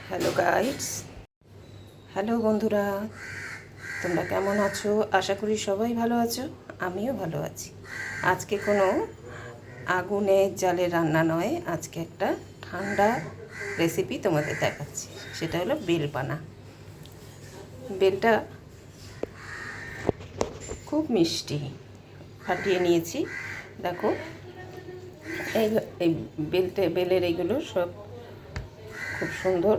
Hello guides, hello বন্ধুরা, তোমরা কেমন আছো? আশা করি সবাই ভালো আছো, আমিও ভালো আছি। আজকে কোনো আগুনের জালে রান্না নয়, আজকে একটা ঠান্ডা রেসিপি তোমাদের দেখাচ্ছি। সেটা হলো বেলপানা। বেলটা খুব মিষ্টি, ফাটিয়ে নিয়েছি। দেখো, এই এই বেলের এইগুলো সব খুব সুন্দর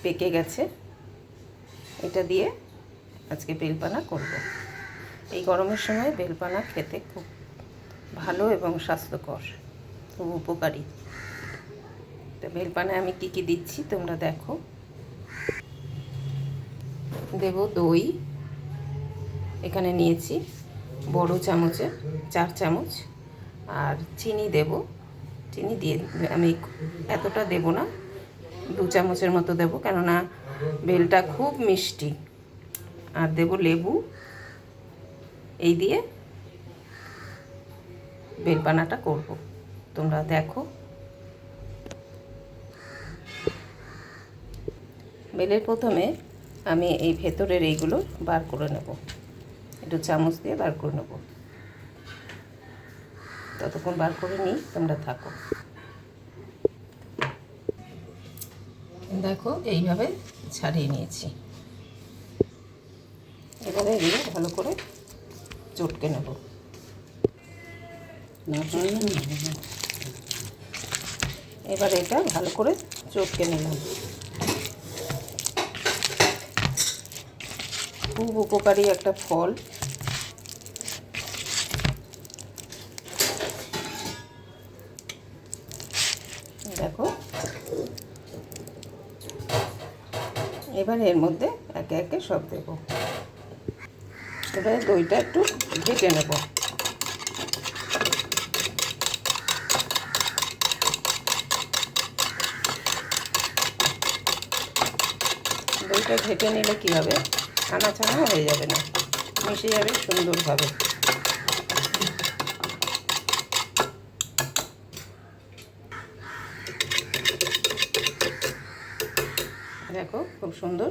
পেকে গেছে। এটা দিয়ে আজকে বেলপানা করব। এই গরমের সময় বেলপানা খেতে খুব ভালো এবং স্বাস্থ্যকর, খুব উপকারী। তো বেলপানায় আমি কি কি দিচ্ছি তোমরা দেখো। দেব দই, এখানে নিয়েছি বড় চামচে 4 চামচ। আর চিনি দেব, চিনি দিয়ে আমি এতটা দেব না, 2 চামচের মতো দেবো, কেননা বেলটা খুব মিষ্টি। আর দেব লেবু। এই দিয়ে বেলপানাটা করব, তোমরা দেখো। বেলের প্রথমে আমি এই ভেতরের এইগুলো বার করে নেব, একটু চামচ দিয়ে বার করে নেব। ততক্ষণ বার করে নিই, তোমরা থাকো। দেখো, এইভাবে ছাড়িয়ে নিয়েছি। এবারে এগুলো ভালো করে চটকে নেব। এবার এটা ভালো করে চটকে নিলাম। খুব উপকারী একটা ফল। দেখো, এবার এর মধ্যে একে একে সব দেব। এবারে দইটা একটু ঘেটে নেব। দইটা ঘেটে নিলে কী হবে, ছানা ছানা হয়ে যাবে না, মিশে যাবে সুন্দরভাবে। দেখো, খুব সুন্দর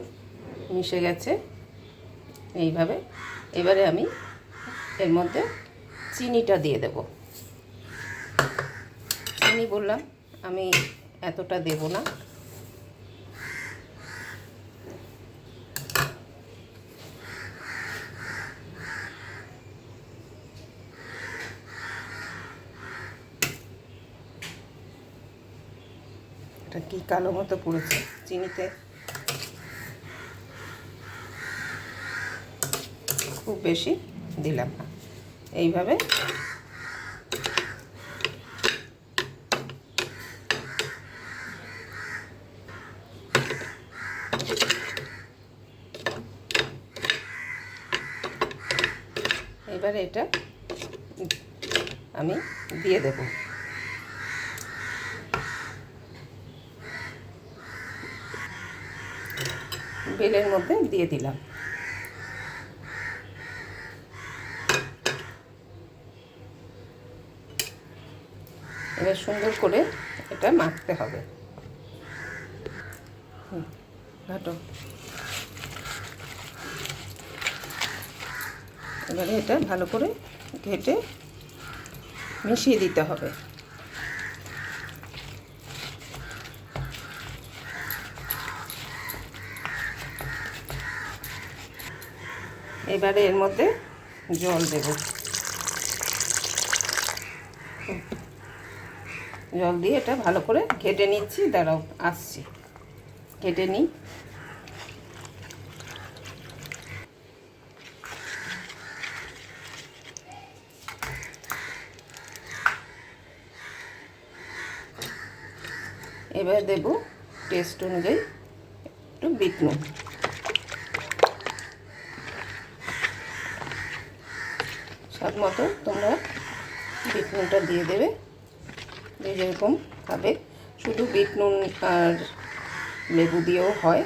মিশে গেছে এইভাবে। এবারে আমি এর মধ্যে চিনিটা দিয়ে দেব। চিনি বললাম আমি এতটা দেব না। এটা কি কালো মতো পড়েছে চিনিতে, খুব বেশি দিলাম না। এইভাবে এবারে এটা আমি দিয়ে দেব। বেলের মধ্যে দিয়ে দিলাম। এবার সুন্দর করে এটা মাখতে হবে। ঘাটো। এবারে এটা ভালো করে ঘেটে মিশিয়ে দিতে হবে। এবারে এর মধ্যে জল দেব। জল দিয়ে এটা ভালো করে ঘেটে নিচ্ছি। দাঁড়াও, আসছি, ঘেটে নিই। এবার দেব টেস্ট অনুযায়ী একটু বিট নুন। স্বাদ মতো তোমরা বিট নুনটা দিয়ে দেবে, যে যেরকম খাবে। শুধু বিট নুন আর লেবু দিয়েও হয়।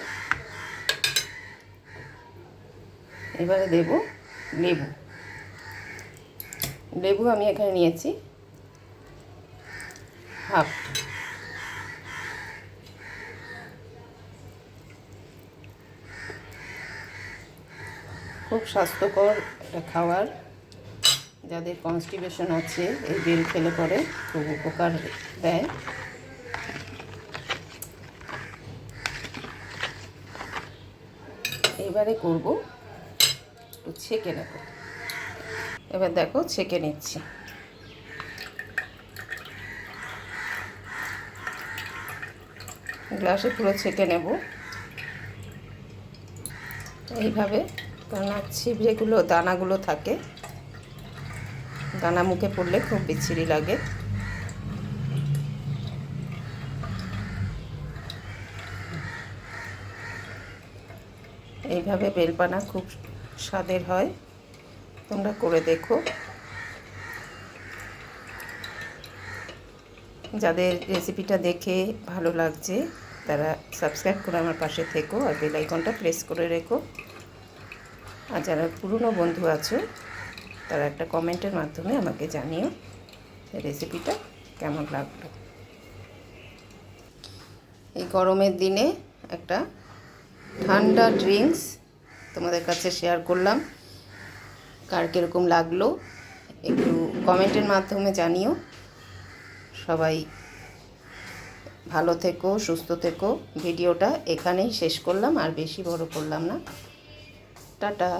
এবারে দেব লেবু। লেবু আমি এখানে নিয়েছি হাফ। খুব স্বাস্থ্যকর একটা খাবার। যাদের কনস্টিপেশন আছে এই বেল খেলে পরে খুব উপকার দেয়। এবারে করব একটু ছেঁকে নেব। এবার দেখো ছেঁকে নিচ্ছি। গ্লাসে পুরো ছেঁকে নেব এইভাবে, কেননা ছিবড়েগুলো দানাগুলো থাকে, দানা মুখে পড়লে খুব বিচ্ছিরি লাগে। এইভাবে বেলপানা খুব স্বাদের হয়, তোমরা করে দেখো। যাদের রেসিপিটা দেখে ভালো লাগছে তারা সাবস্ক্রাইব করে আমার পাশে থেকো আর বেল আইকনটা প্রেস করে রেখো। আর যারা পুরনো বন্ধু আছো তারা একটা কমেন্টের মাধ্যমে আমাকে জানিও রেসিপিটা কেমন লাগলো। এই গরমের দিনে একটা ঠান্ডা ড্রিঙ্কস তোমাদের কাছে শেয়ার করলাম। কার কীরকম লাগলো একটু কমেন্টের মাধ্যমে জানিও। সবাই ভালো থেকো, সুস্থ থেকো। ভিডিওটা এখানেই শেষ করলাম, আর বেশি বড় করলাম না। টাটা।